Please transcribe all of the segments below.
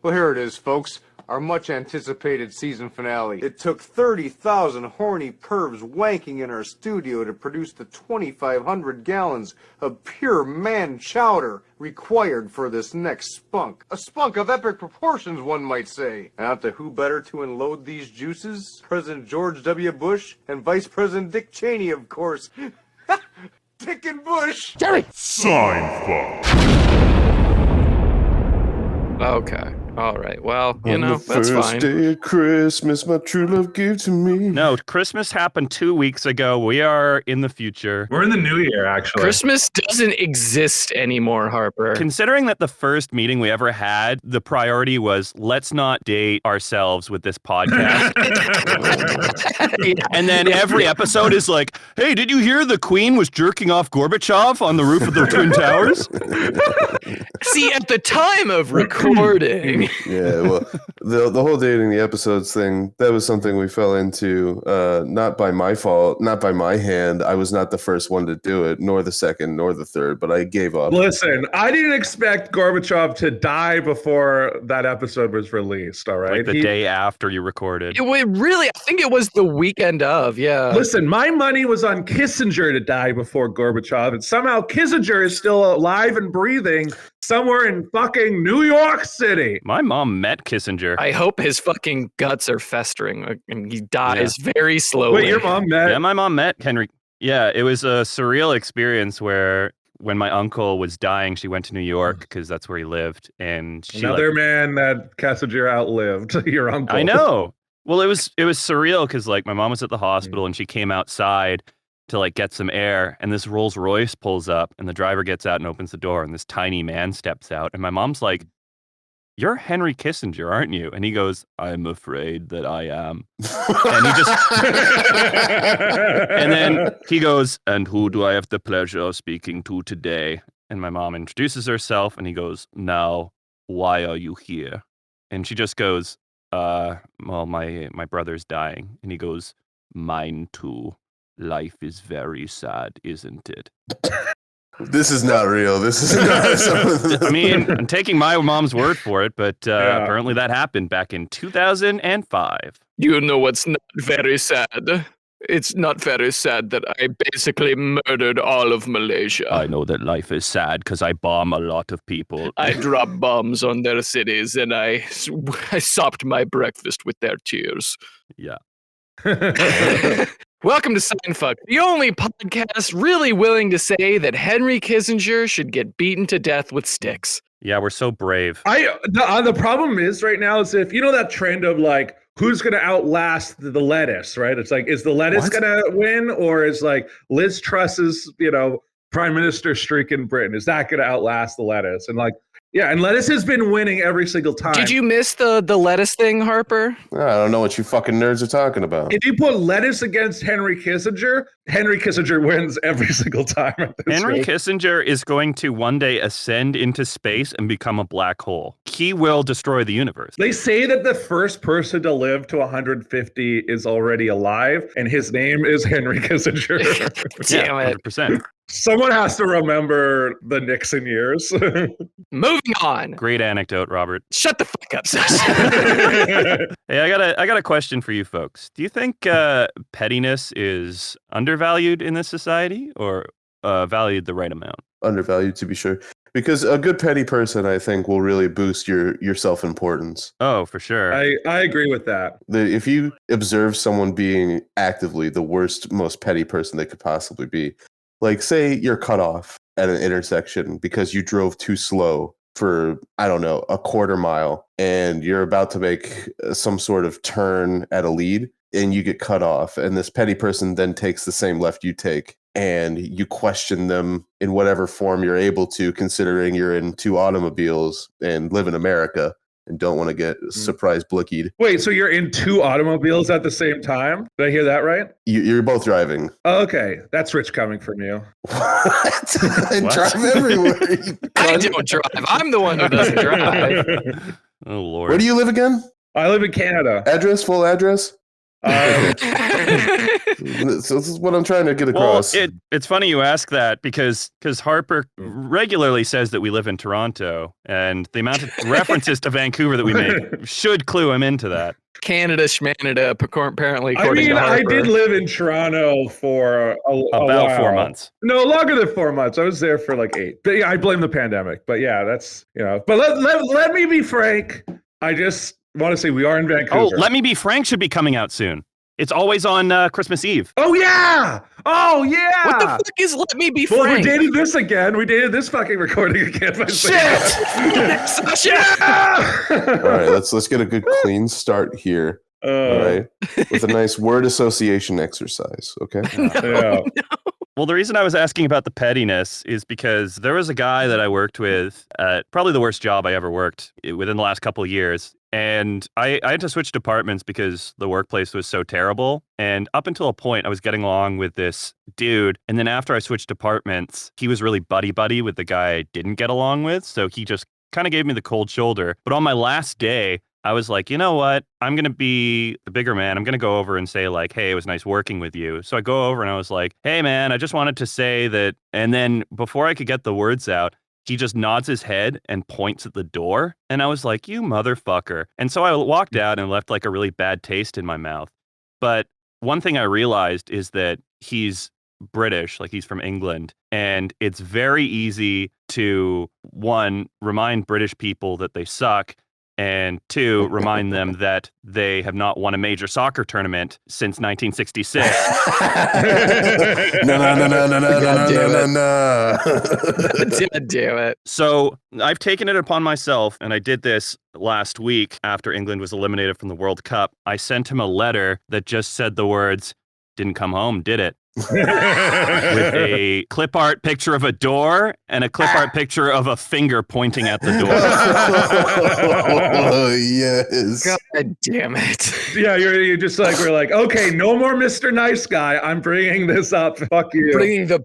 Well, here it is, folks. Our much-anticipated season finale. It took 30,000 horny pervs wanking in our studio to produce the 2,500 gallons of pure man chowder required for this next spunk. A spunk of epic proportions, one might say. And out to who better to unload these juices? President George W. Bush and Vice President Dick Cheney, of course. Dick and Bush! Jerry! Seinfuck. Okay. All right. Well, that's fine. First day of Christmas, my true love gave to me. No, Christmas happened 2 weeks ago. We are in the future. We're in the new year, actually. Christmas doesn't exist anymore, Harper. Considering that the first meeting we ever had, the priority was let's not date ourselves with this podcast. And then every episode is like, hey, did you hear the Queen was jerking off Gorbachev on the roof of the Twin Towers? See, at the time of recording. Yeah, well, the whole dating the episodes thing, that was something we fell into, not by my fault, not by my hand. I was not the first one to do it, nor the second, nor the third, but I gave up. Listen, I didn't expect Gorbachev to die before that episode was released, all right? Like the day after you recorded. I think it was the weekend of, yeah. Listen, my money was on Kissinger to die before Gorbachev, and somehow Kissinger is still alive and breathing somewhere in fucking New York City. My mom met Kissinger. I hope his fucking guts are festering and he dies very slowly. Wait, your mom met? Yeah, my mom met Henry. Yeah, it was a surreal experience where when my uncle was dying, she went to New York because that's where he lived. And she Another man that Kissinger outlived, your uncle. I know. Well, it was surreal because like my mom was at the hospital and she came outside to like get some air, and this Rolls Royce pulls up and the driver gets out and opens the door and this tiny man steps out and my mom's like, "You're Henry Kissinger, aren't you?" And he goes, "I'm afraid that I am." And he just and then he goes, "And who do I have the pleasure of speaking to today?" And my mom introduces herself and he goes, "Now, why are you here?" And she just goes, well, my brother's dying." And he goes, "Mine too. Life is very sad, isn't it?" This is not real. This is not. I mean, I'm taking my mom's word for it, but apparently that happened back in 2005. You know what's not very sad? It's not very sad that I basically murdered all of Malaysia. I know that life is sad because I bomb a lot of people. I drop bombs on their cities and I sopped my breakfast with their tears. Yeah. Welcome to Seinfuck, the only podcast really willing to say that Henry Kissinger should get beaten to death with sticks. Yeah, we're so brave. The problem is right now is if you know that trend of like who's going to outlast the lettuce, right? It's like, is the lettuce going to win, or is like Liz Truss's, prime minister streak in Britain, is that going to outlast the lettuce? And like, yeah, and lettuce has been winning every single time. Did you miss the lettuce thing, Harper? I don't know what you fucking nerds are talking about. If you put lettuce against Henry Kissinger wins every single time. Henry Kissinger is going to one day ascend into space and become a black hole. He will destroy the universe. They say that the first person to live to 150 is already alive, and his name is Henry Kissinger. Damn it. 100%. Someone has to remember the Nixon years. Moving on. Great anecdote, Robert. Shut the fuck up, Seth. Hey, I got a question for you folks. Do you think pettiness is undervalued in this society, or valued the right amount? Undervalued, to be sure. Because a good petty person, I think, will really boost your self-importance. Oh, for sure. I agree with that. If you observe someone being actively the worst, most petty person they could possibly be, like say you're cut off at an intersection because you drove too slow for, I don't know, a quarter mile, and you're about to make some sort of turn at a lead, and you get cut off, and this petty person then takes the same left you take, and you question them in whatever form you're able to, considering you're in two automobiles and live in America and don't want to get surprise blickied. Wait, so you're in two automobiles at the same time? Did I hear that right? You're both driving. Oh, okay, that's rich coming from you. What? I drive everywhere. I don't drive. I'm the one who doesn't drive. Oh, Lord. Where do you live again? I live in Canada. Address, full address? So this is what I'm trying to get across. Well, it's funny you ask that because Harper regularly says that we live in Toronto, and the amount of references to Vancouver that we make should clue him into that. Canada, Schmanada, apparently. I did live in Toronto for about while. 4 months. No, longer than 4 months. I was there for like 8. But yeah, I blame the pandemic. But yeah, that's, But let me be frank. I just want to say we are in Vancouver. Oh, Let Me Be Frank should be coming out soon. It's always on Christmas Eve. Oh, yeah. Oh, yeah. What the fuck is Let Me Be Well, Frank? we're dating this again. We dated this fucking recording again. Shit! Yeah! All right, let's get a good clean start here. All right, with a nice word association exercise. Okay. No. Well, the reason I was asking about the pettiness is because there was a guy that I worked with at probably the worst job I ever worked within the last couple of years. And I had to switch departments because the workplace was so terrible. And up until a point, I was getting along with this dude. And then after I switched departments, he was really buddy-buddy with the guy I didn't get along with. So he just kind of gave me the cold shoulder. But on my last day, I was like, you know what? I'm going to be the bigger man. I'm going to go over and say like, hey, it was nice working with you. So I go over and I was like, hey, man, I just wanted to say that. And then before I could get the words out, he just nods his head and points at the door. And I was like, you motherfucker. And so I walked out and left like a really bad taste in my mouth. But one thing I realized is that he's British, like he's from England. And it's very easy to, one, remind British people that they suck. And 2, remind them that they have not won a major soccer tournament since 1966. No. Damn it. So I've taken it upon myself, and I did this last week after England was eliminated from the World Cup. I sent him a letter that just said the words, "Didn't come home, did it?" with a clip art picture of a door and a clip art picture of a finger pointing at the door. Oh, yes. God damn it. Yeah, you're just like, we're like, okay, no more Mr. Nice Guy. I'm bringing this up. Fuck you. Bringing the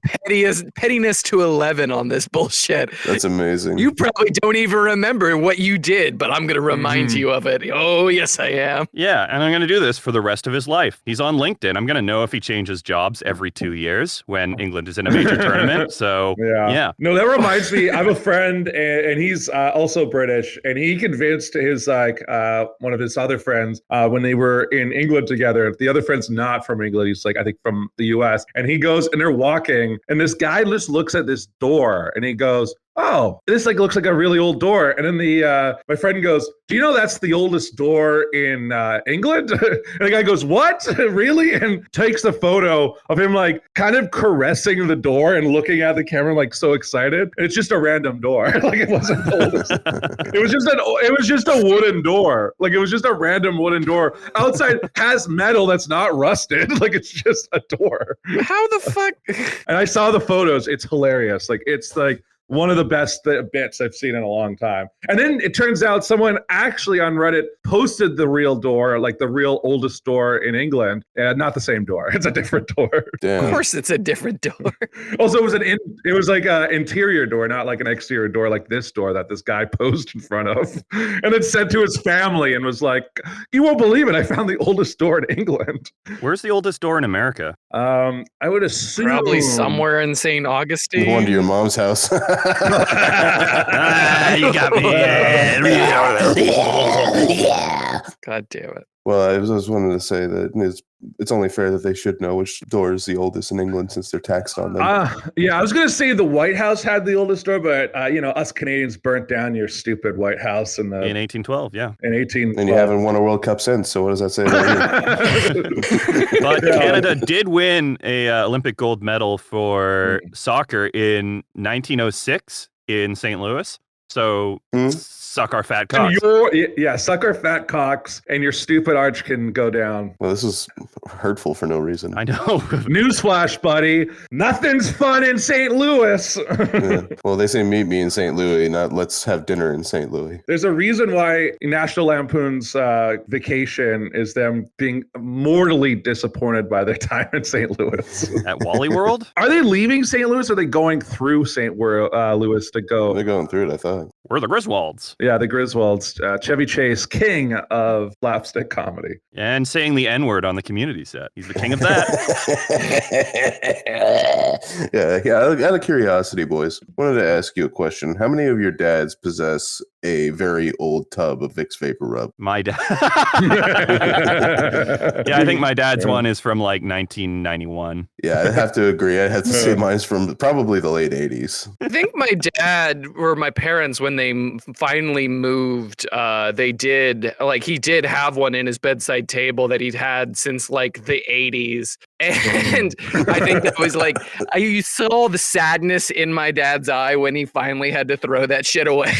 pettiness to 11 on this bullshit. That's amazing. You probably don't even remember what you did, but I'm going to remind you of it. Oh, yes, I am. Yeah, and I'm going to do this for the rest of his life. He's on LinkedIn. I'm going to know if he changes jobs every 2 years when England is in a major tournament. So, yeah. No, that reminds me, I have a friend, and he's also British, and he convinced his, one of his other friends when they were in England together. The other friend's not from England. He's like, I think from the US. And he goes, and they're walking, and this guy just looks at this door, and he goes, oh, this like looks like a really old door. And then my friend goes, do you know that's the oldest door in England? And the guy goes, what? Really? And takes the photo of him like kind of caressing the door and looking at the camera like so excited. And it's just a random door. Like it wasn't the oldest. It was just a wooden door. Like it was just a random wooden door. Outside has metal that's not rusted. Like it's just a door. How the fuck? And I saw the photos. It's hilarious. Like it's like one of the best bits I've seen in a long time. And then it turns out someone actually on Reddit posted the real door, like the real oldest door in England. Not the same door. It's a different door. Damn. Of course it's a different door. Also, it was like an interior door, not like an exterior door like this door that this guy posed in front of. And then sent to his family and was like, you won't believe it. I found the oldest door in England. Where's the oldest door in America? I would assume. Probably somewhere in St. Augustine. Going to your mom's house. You got me. God damn it. Well, I was wanting to say that it's only fair that they should know which door is the oldest in England since they're taxed on them. Yeah, I was going to say the White House had the oldest door, but, us Canadians burnt down your stupid White House in 1812, yeah. In 1812. And you haven't won a World Cup since, so what does that say about you? But Canada did win a Olympic gold medal for soccer in 1906 in St. Louis. So suck our fat cocks. Suck our fat cocks, and your stupid arch can go down. Well, this is hurtful for no reason. I know. Newsflash, buddy. Nothing's fun in St. Louis. Yeah. Well, they say meet me in St. Louis, not let's have dinner in St. Louis. There's a reason why National Lampoon's vacation is them being mortally disappointed by their time in St. Louis. At Wally World? Are they leaving St. Louis, or are they going through St. Louis to go? They're going through it, I thought. We're the Griswolds. Yeah, the Griswolds. Chevy Chase, king of slapstick comedy. And saying the N-word on the Community set. He's the king of that. yeah, out of curiosity, boys, wanted to ask you a question. How many of your dads possess a very old tub of Vicks Vapor Rub? My dad. Yeah, I think my dad's one is from like 1991. Yeah, I'd have to agree. I'd have to say mine's from probably the late 80s. I think my dad or my parents, when they finally moved, he did have one in his bedside table that he'd had since like the 80s. And I think that was like, you saw the sadness in my dad's eye when he finally had to throw that shit away.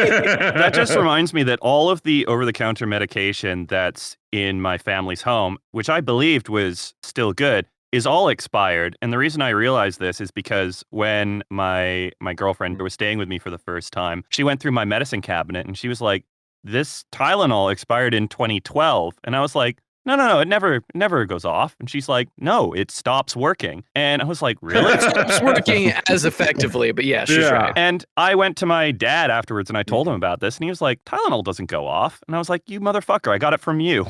That just reminds me that all of the over-the-counter medication that's in my family's home, which I believed was still good, is all expired. And the reason I realized this is because when my girlfriend was staying with me for the first time, she went through my medicine cabinet and she was like, this Tylenol expired in 2012. And I was like, no, it never goes off. And she's like, no, it stops working. And I was like, really? It stops working as effectively, but yeah, she's right. And I went to my dad afterwards and I told him about this and he was like, Tylenol doesn't go off. And I was like, you motherfucker, I got it from you.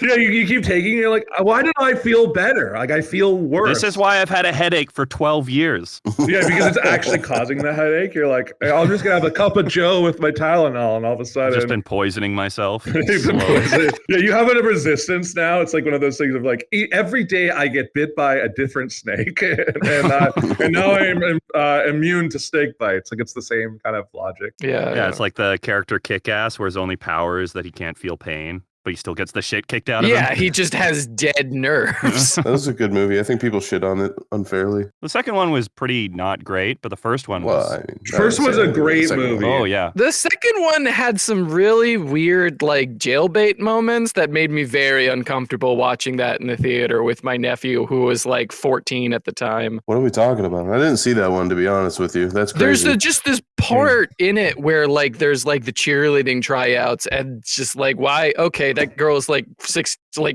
Yeah, you keep taking it, you're like, why did I feel better? Like, I feel worse. This is why I've had a headache for 12 years. Yeah, because it's actually causing the headache. You're like, I'm just going to have a cup of Joe with my Tylenol, and all of a sudden... I've just been poisoning myself. Yeah, you have a resistance now. It's like one of those things of like, every day I get bit by a different snake, and now I'm immune to snake bites. Like, it's the same kind of logic. Yeah, it's like the character Kick-Ass, where his only power is that he can't feel pain, but he still gets the shit kicked out of him. Yeah, he just has dead nerves. That was a good movie. I think people shit on it unfairly. The second one was pretty not great, but the first one was... First one's a great movie. Oh, yeah. The second one had some really weird, like, jailbait moments that made me very uncomfortable watching that in the theater with my nephew, who was, like, 14 at the time. What are we talking about? I didn't see that one, to be honest with you. That's crazy. There's just this part in it where, like, there's, like, the cheerleading tryouts, and it's just like, why? Okay, that girl's, like,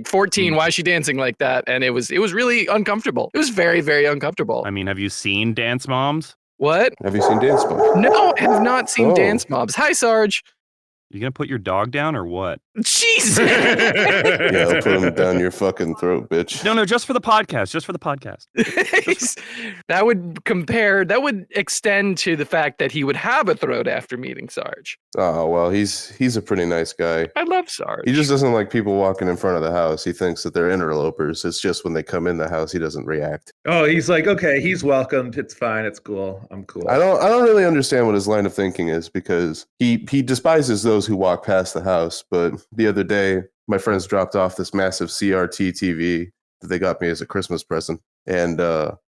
14. Why is she dancing like that? And it was really uncomfortable. It was very, very uncomfortable. I mean, have you seen Dance Moms? What? Have you seen Dance Moms? No, I have not seen Dance Moms. Hi, Sarge. You gonna put your dog down or what? Jesus. Yeah, I'll put him down your fucking throat, bitch. No, just for the podcast. Just for the podcast. That would extend to the fact that he would have a throat after meeting Sarge. Oh, well, he's a pretty nice guy. I love Sarge. He just doesn't like people walking in front of the house. He thinks that they're interlopers. It's just when they come in the house, he doesn't react. Oh, he's like, okay, he's welcomed. It's fine. It's cool. I'm cool. I don't really understand what his line of thinking is, because he despises those who walk past the house. But the other day, my friends dropped off this massive CRT TV that they got me as a Christmas present, and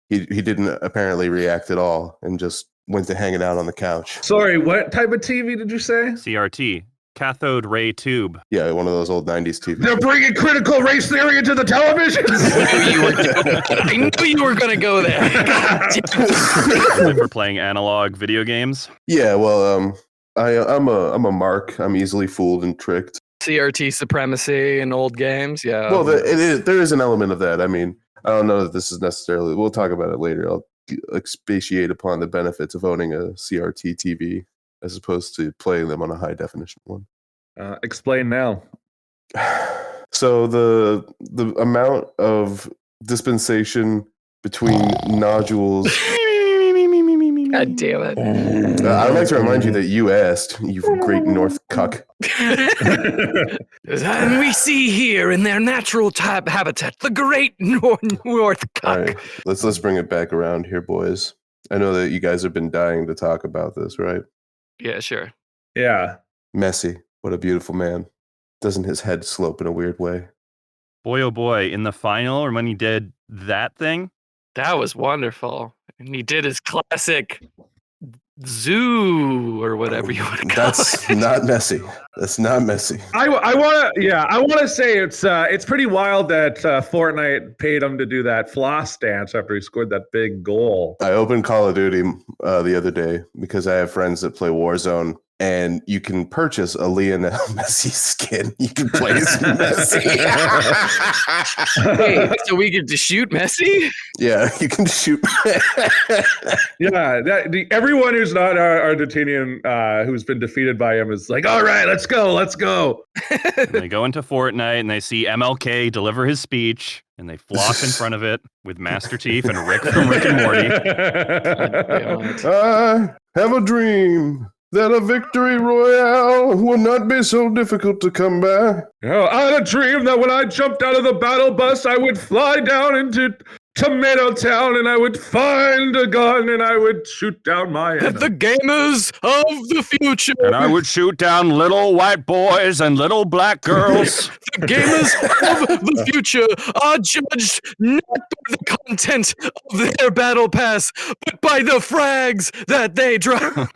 he didn't apparently react at all and just went to hanging out on the couch. Sorry, what type of TV did you say? CRT. Cathode ray tube. Yeah, one of those old 90s TVs. They're bringing critical race theory into the television. I knew you were going to go there. Like we're playing analog video games. Yeah, well, I'm a mark. I'm easily fooled and tricked. CRT supremacy in old games, yeah. Well, there is an element of that. I mean, I don't know that this is necessarily. We'll talk about it later. I'll expatiate upon the benefits of owning a CRT TV as opposed to playing them on a high definition one. Explain now. So the amount of dispensation between nodules. God damn it. I'd like to remind you that you asked, you great North cuck. And we see here in their natural type habitat, the great North cuck. All right, let's bring it back around here, boys. I know that you guys have been dying to talk about this, right? Yeah, sure. Yeah. Messi, what a beautiful man. Doesn't his head slope in a weird way? Boy, oh boy, in the final, or when he did that thing? That was wonderful. And he did his classic zoo or whatever you want to call it. That's not Messi. That's not Messi. I want to say it's pretty wild that Fortnite paid him to do that floss dance after he scored that big goal. I opened Call of Duty the other day because I have friends that play Warzone, and you can purchase a Lionel Messi skin. You can play as Messi. Wait, so we get to shoot Messi? Yeah, you can shoot. Yeah, everyone who's not Argentinian who's been defeated by him is like, all right, let's go. And they go into Fortnite and they see MLK deliver his speech, and they flock in front of it with Master Chief and Rick from Rick and Morty. I have a dream that a victory royale will not be so difficult to come by. I had a dream that when I jumped out of the battle bus, I would fly down into Tomato Town and I would find a gun and I would shoot down my enemy. The gamers of the future. And I would shoot down little white boys and little black girls. The gamers of the future are judged not by the content of their battle pass, but by the frags that they drop.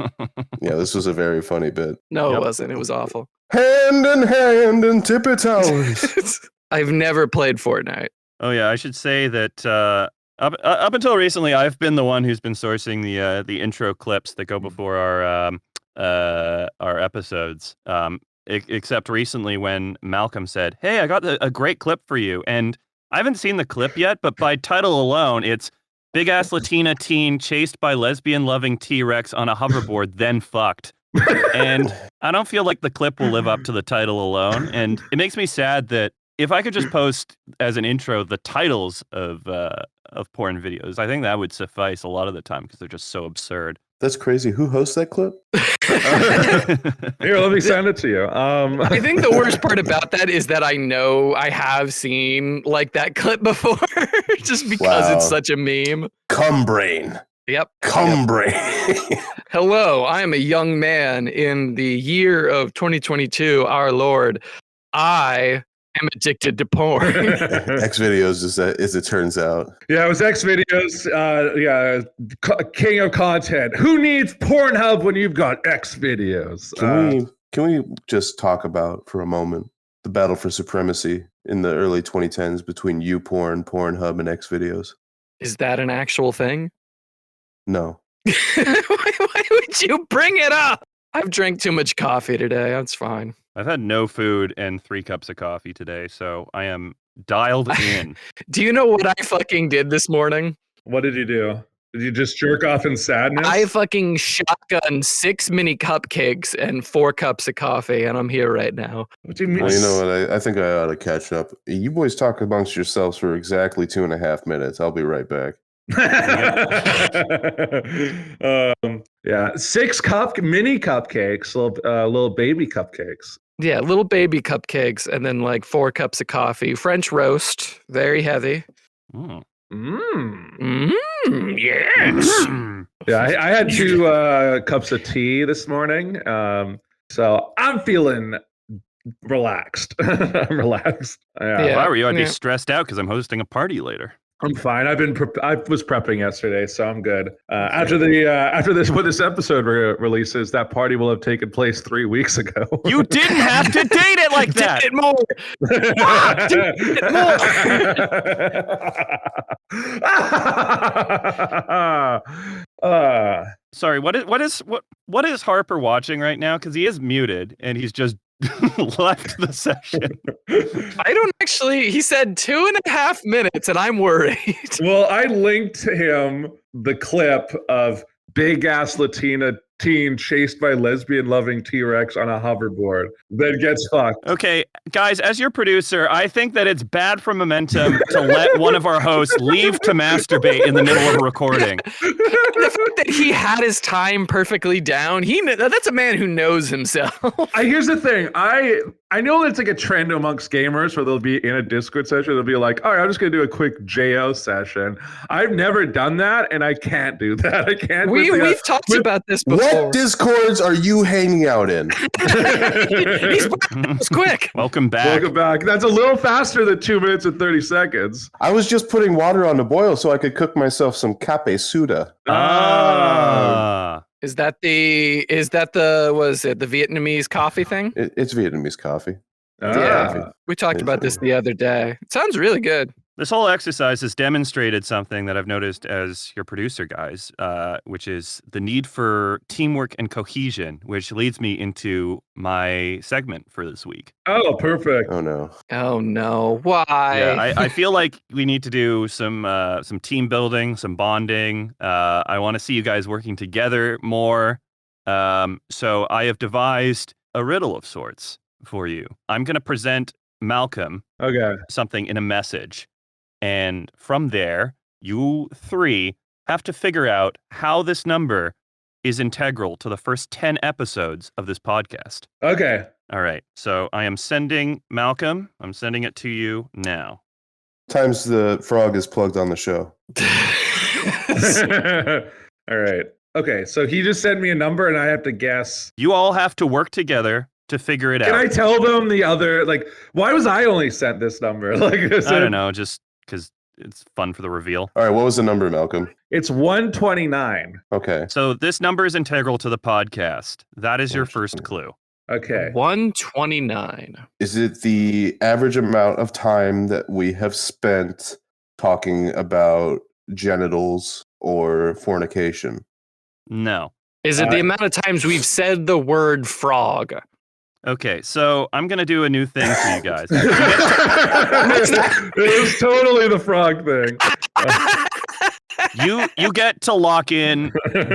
Yeah, this was a very funny bit. No, it wasn't. It was awful. Hand in hand in Tippy Towers. I've never played Fortnite. Oh yeah, I should say that up until recently, I've been the one who's been sourcing the intro clips that go before our episodes. Except recently when Malcolm said, "Hey, I got a great clip for you," and I haven't seen the clip yet, but by title alone, it's big ass Latina teen chased by lesbian loving T-Rex on a hoverboard, then fucked. And I don't feel like the clip will live up to the title alone, and it makes me sad that. If I could just post as an intro the titles of porn videos, I think that would suffice a lot of the time because they're just so absurd. That's crazy. Who hosts that clip? Here, let me send it to you. I think the worst part about that is that I know I have seen like that clip before, just because it's such a meme. Cum brain. Yep. Cum brain. Hello, I am a young man in the year of 2022, our Lord. I am addicted to porn. X-Videos, as it turns out. Yeah, it was X-Videos. King of content. Who needs Pornhub when you've got X-Videos? Can we just talk about for a moment the battle for supremacy in the early 2010s between YouPorn, Pornhub, and X-Videos? Is that an actual thing? No. Why would you bring it up? I've drank too much coffee today. That's fine. I've had no food and 3 cups of coffee today, so I am dialed in. Do you know what I fucking did this morning? What did you do? Did you just jerk off in sadness? I fucking shotgunned 6 mini cupcakes and 4 cups of coffee, and I'm here right now. What do you mean? Well, you know what? I think I ought to catch up. You boys talk amongst yourselves for exactly 2.5 minutes. I'll be right back. Yeah, 6 mini cupcakes, little baby cupcakes. Yeah, little baby cupcakes, and then like 4 cups of coffee. French roast, very heavy. Mm. Yes. Yeah, I had 2 cups of tea this morning, so I'm feeling relaxed. I'm relaxed. Yeah. If I were you, I'd be stressed out because I'm hosting a party later. I'm fine. I was prepping yesterday, so I'm good. After this episode releases, that party will have taken place 3 weeks ago. You didn't have to date it like that. Did it more. Sorry, what is Harper watching right now? Because he is muted and he's just left the session. I don't actually. He said 2.5 minutes, and I'm worried. Well, I linked him the clip of big ass Latina teen chased by lesbian loving T-Rex on a hoverboard, then gets fucked. Okay, guys, as your producer, I think that it's bad for momentum to let one of our hosts leave to masturbate in the middle of a recording. The fact that he had his time perfectly down, that's a man who knows himself. Here's the thing. I know it's like a trend amongst gamers where they'll be in a Discord session. They'll be like, all right, I'm just going to do a quick JO session. I've never done that, and I can't do that. I can't. We've talked about this before. What Discords are you hanging out in? He's quick. Welcome back. Welcome back. That's a little faster than 2 minutes and 30 seconds. I was just putting water on to boil so I could cook myself some cape suda. Is that the Vietnamese coffee thing? It's Vietnamese coffee. Yeah. We talked about this the other day. It sounds really good. This whole exercise has demonstrated something that I've noticed as your producer guys, which is the need for teamwork and cohesion, which leads me into my segment for this week. Oh, perfect. Oh no. Oh no! Why? Yeah, I feel like we need to do some team building, some bonding. I want to see you guys working together more. So I have devised a riddle of sorts for you. I'm going to present Malcolm something in a message. And from there, you three have to figure out how this number is integral to the first 10 episodes of this podcast. Okay. All right. So I am sending Malcolm. I'm sending it to you now. Times the frog is plugged on the show. All right. Okay. So he just sent me a number and I have to guess. You all have to work together to figure it out. Can I tell them the other, like, why was I only sent this number? Like, I don't know, just because it's fun for the reveal. All right, what was the number, Malcolm? It's 129. Okay. So this number is integral to the podcast. That is your first clue. Okay. 129. Is it the average amount of time that we have spent talking about genitals or fornication? No. Is it the amount of times we've said the word frog? Okay, so I'm going to do a new thing for you guys. It was totally the frog thing. You get to lock in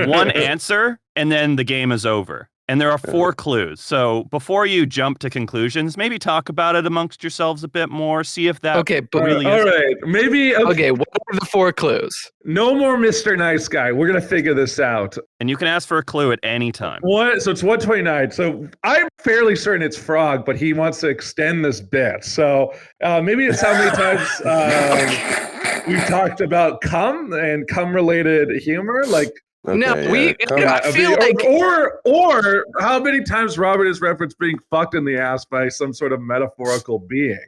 one answer, and then the game is over. And there are 4 clues. So before you jump to conclusions, maybe talk about it amongst yourselves a bit more. See if that really all is. right. Maybe. Okay, what are the 4 clues? No more Mr. Nice Guy. We're going to figure this out. And you can ask for a clue at any time. So it's 129. So I'm fairly certain it's frog, but he wants to extend this bit. So maybe it's how many times we've talked about cum and cum-related humor. Like, Okay, no, yeah. I feel like, or how many times Robert has referenced being fucked in the ass by some sort of metaphorical being.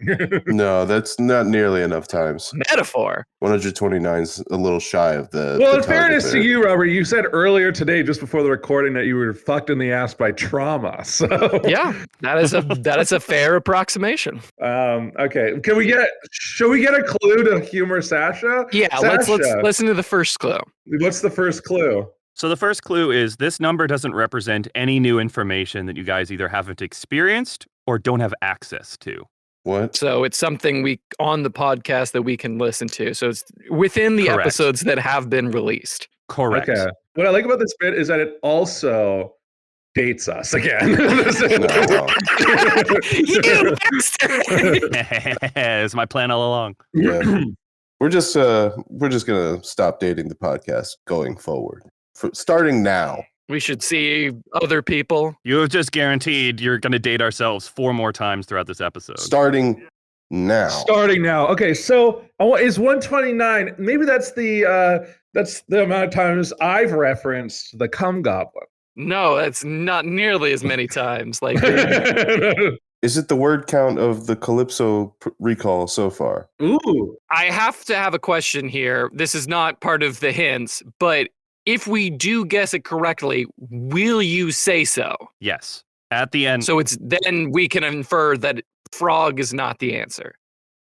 No, that's not nearly enough times. metaphor. 129 is a little shy of the. Well, the in fairness target to there. you, Robert, you said earlier today, just before the recording, that you were fucked in the ass by trauma. So Yeah, that is a fair approximation. Okay. Should we get a clue to humor Sasha? Yeah, let's Sasha, listen to the first clue. What's the first clue? So the first clue is this number doesn't represent any new information that you guys either haven't experienced or don't have access to. What? So it's something on the podcast that we can listen to. So it's within the Correct. episodes that have been released. Correct. Okay. What I like about this bit is that it also dates us again. No. You bastard! It's my plan all along. Yeah. We're just gonna stop dating the podcast going forward. Starting now. We should see other people. You have just guaranteed you're going to date ourselves 4 more times throughout this episode. Starting now. Starting now. Okay, so is 129? Maybe that's the amount of times I've referenced the cum goblin. No, that's not nearly as many times. Like, Is it the word count of the Calypso recall so far? Ooh. I have to have a question here. This is not part of the hints, but if we do guess it correctly, will you say so? Yes. At the end. So then we can infer that frog is not the answer.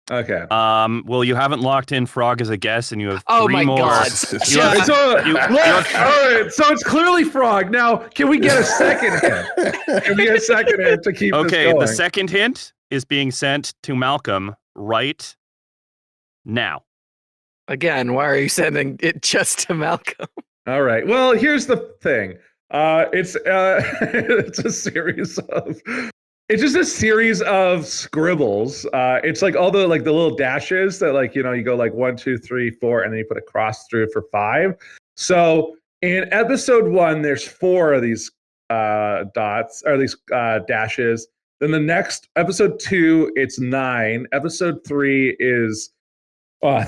Okay. Well, you haven't locked in frog as a guess, and you have 3 Oh my more. God. You have- So, you- all right. So it's clearly frog. Now, can we get a second hint? Can we get a second hint to keep this Okay, going? the second hint is being sent to Malcolm right now. Again, Why are you sending it just to Malcolm? All right. Well, here's the thing. It's it's a series of. It's just a series of scribbles. It's like all the little dashes that you go like 1, 2, 3, 4, and then you put a cross through it for 5. So in episode 1, there's 4 of these dots or these dashes. Then the next episode 2, it's 9. Episode 3 is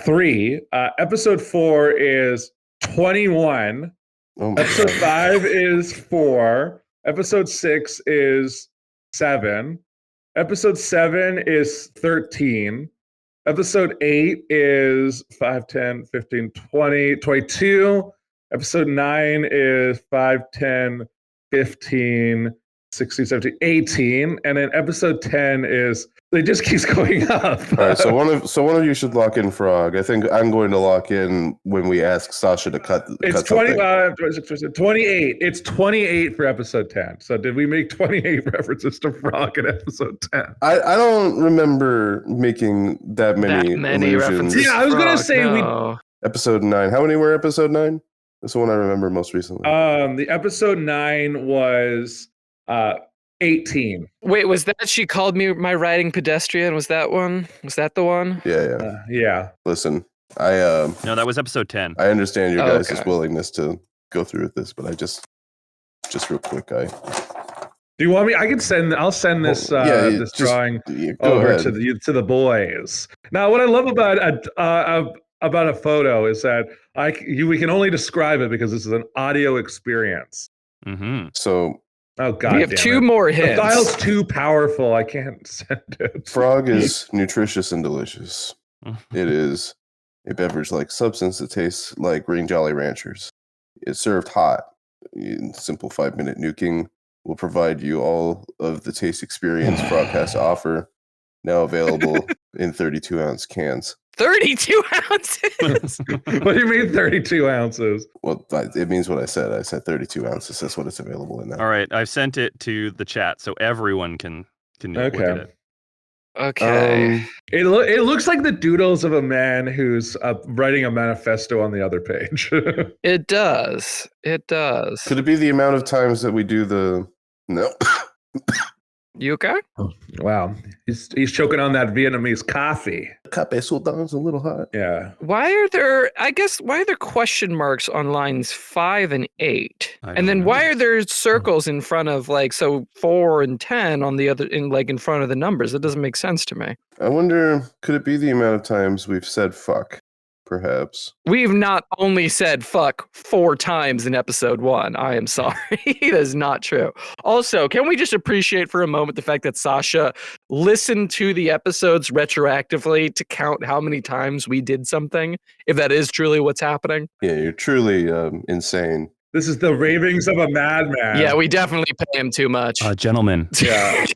3. Episode 4 is 21. Oh my Episode God. 5 is 4. Episode 6 is 7. Episode 7 is 13. Episode 8 is 5, 10, 15, 20, 22. Episode 9 is 5, 10, 15, 16, 17, 18. And then episode 10 is, it just keeps going up. All right, so one of you should lock in Frog. I think I'm going to lock in when we ask Sasha to cut. It's 28. It's 28 for episode 10. So did we make 28 references to Frog in episode 10? I don't remember making that many allusions. references. Yeah, I was gonna say Episode 9. How many were episode 9? That's the one I remember most recently. The episode 9 was 18. Wait, was that She Called Me My Riding Pedestrian? Was that one? Was that the one? Yeah. Yeah. Listen, No, that was episode 10. I understand your guys' okay. willingness to go through with this, but I just real quick, Do you want me? I'll send this this drawing over to the boys. Now, what I love about a photo is that we can only describe it because this is an audio experience. Mm-hmm. So, oh god, We have two more hints. The dial's too powerful. I can't send it. Frog is nutritious and delicious. It is a beverage-like substance that tastes like green Jolly Ranchers. It's served hot. Simple 5-minute nuking will provide you all of the taste experience Frog has to offer. Now available in 32-ounce cans. 32 ounces. What do you mean 32 ounces? Well, it means what I said. I said 32 ounces. That's what it's available in now. All right, I've sent it to the chat so everyone can look at it. Okay. It looks like the doodles of a man who's writing a manifesto on the other page. It does. It does. Could it be the amount of times that we do the... No. You okay? Wow, he's choking on that Vietnamese coffee. Cape Sultan's a little hot. Yeah. Why are there question marks on lines 5 and 8? I And then don't why know. are there circles in front of 4 and 10 on the other in front of the numbers? That doesn't make sense to me. I wonder, could it be the amount of times we've said fuck? Perhaps. We've not only said fuck 4 times in episode 1. I am sorry. That is not true. Also, can we just appreciate for a moment the fact that Sasha listened to the episodes retroactively to count how many times we did something, if that is truly what's happening? Yeah, you're truly insane. This is the ravings of a madman. Yeah, we definitely pay him too much. Gentlemen, Yeah.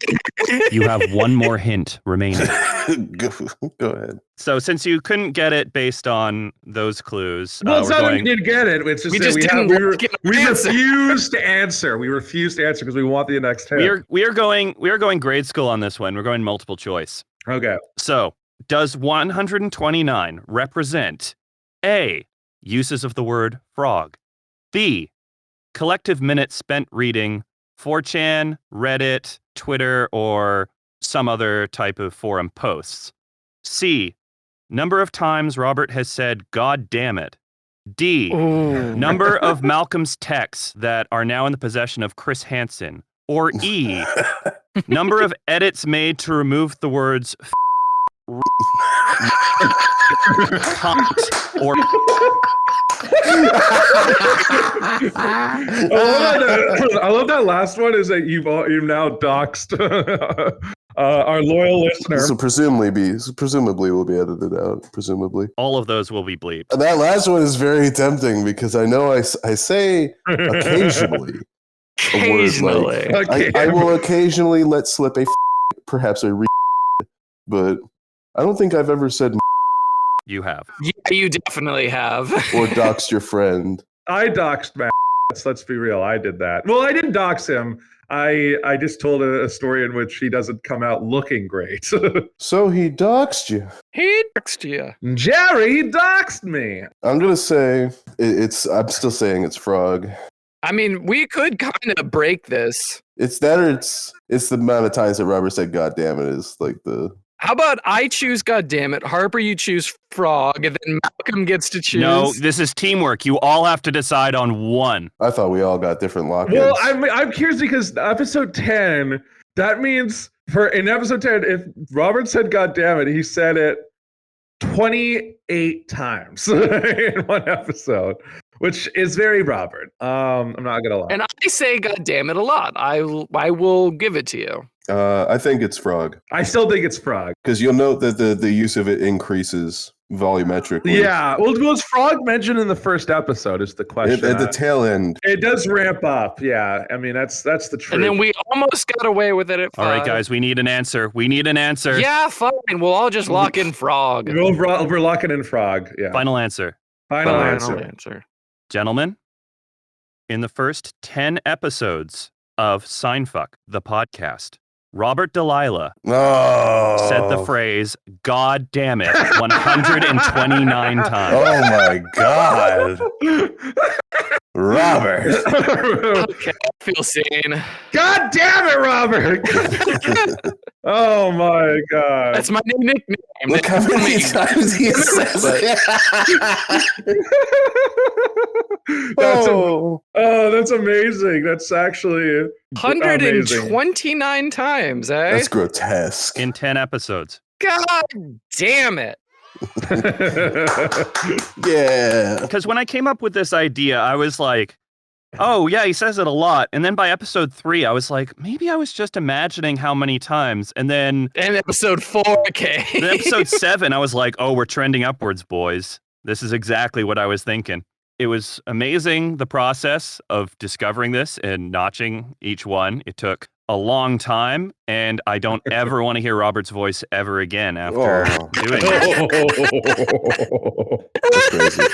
you have one more hint remaining. Go ahead. So since you couldn't get it based on those clues, Well, it's we're not that going... we did get it. It's just We that just we didn't look at the we answer. refuse to answer. We refuse to answer because we want the next hit. we are going grade school on this one. We're going multiple choice. Okay. So, does 129 represent A, uses of the word frog, B, collective minutes spent reading 4chan, Reddit, Twitter, or some other type of forum posts, C, number of times Robert has said God damn it, D, Ooh. number of Malcolm's texts that are now in the possession of Chris Hansen, or E, number of edits made to remove the words cunt, or I love that last one is that you've now doxed our loyal listener. So presumably will be edited out. Presumably. all of those will be bleeped. That last one is very tempting because I know I say occasionally. Occasionally. A word like, I will occasionally let slip a perhaps a but I don't think I've ever said You have. Yeah, you definitely have. or doxed your friend. I doxed Matt. Let's be real. I did that. Well, I didn't dox him. I just told a story in which he doesn't come out looking great. So he doxed you. He texted you. Jerry doxed me. I'm gonna say I'm still saying it's frog. I mean, we could kind of break this. It's that or it's the amount of times that Robert said God damn it is like the How about I choose Dammit, Harper, you choose frog, and then Malcolm gets to choose. No, this is teamwork. You all have to decide on one. I thought we all got different lock-ins. Well, I'm curious because episode 10, that means in episode 10, if Robert said God damn it, he said it 28 times in one episode, which is very Robert. I'm not gonna lie. And I say God damn it a lot. I will give it to you. I think it's frog I still think it's frog. because you'll note that the use of it increases volumetrically. Yeah. Well, was Frog mentioned in the first episode? Is the question. At the tail end. It does ramp up. Yeah. I mean, that's the truth. And then we almost got away with it at 5. All right, guys, we need an answer. We need an answer. Yeah, fine. We'll all just lock in Frog. We're locking in Frog. Yeah. Final answer. Final Final answer. answer. Gentlemen, in the first 10 episodes of Seinfuck, the podcast, Robert Delilah Oh. said the phrase, God damn it, 129 times. Oh my God. Robert. Okay, I feel seen. God damn it, Robert. Oh my God. That's my new nickname. Look how many times he says it. That's amazing. That's actually 129 times, eh? That's grotesque. In 10 episodes. God damn it. Yeah. Because when I came up with this idea, I was like, oh, yeah, he says it a lot. And then by episode 3, I was like, maybe I was just imagining how many times. And then And episode 4, okay. in episode 7, I was like, oh, we're trending upwards, boys. This is exactly what I was thinking. It was amazing, the process of discovering this and notching each one. It took a long time, and I don't ever want to hear Robert's voice ever again after doing it. That's crazy.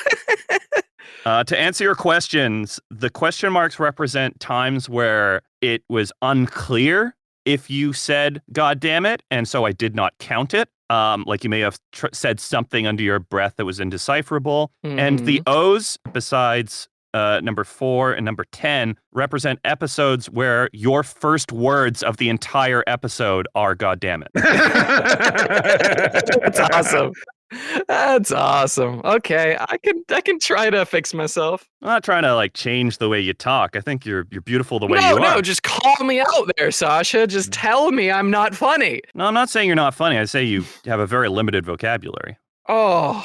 To answer your questions, the question marks represent times where it was unclear if you said, God damn it, and so I did not count it. Like you may have said something under your breath that was indecipherable. And the O's, besides number 4 and number 10, represent episodes where your first words of the entire episode are God damn it. That's awesome. That's awesome. Okay, I can try to fix myself. I'm not trying to like change the way you talk. I think you're beautiful the way No, you are. no, just call me out there, Sasha. Just tell me I'm not funny. No, I'm not saying you're not funny. I say you have a very limited vocabulary. Oh,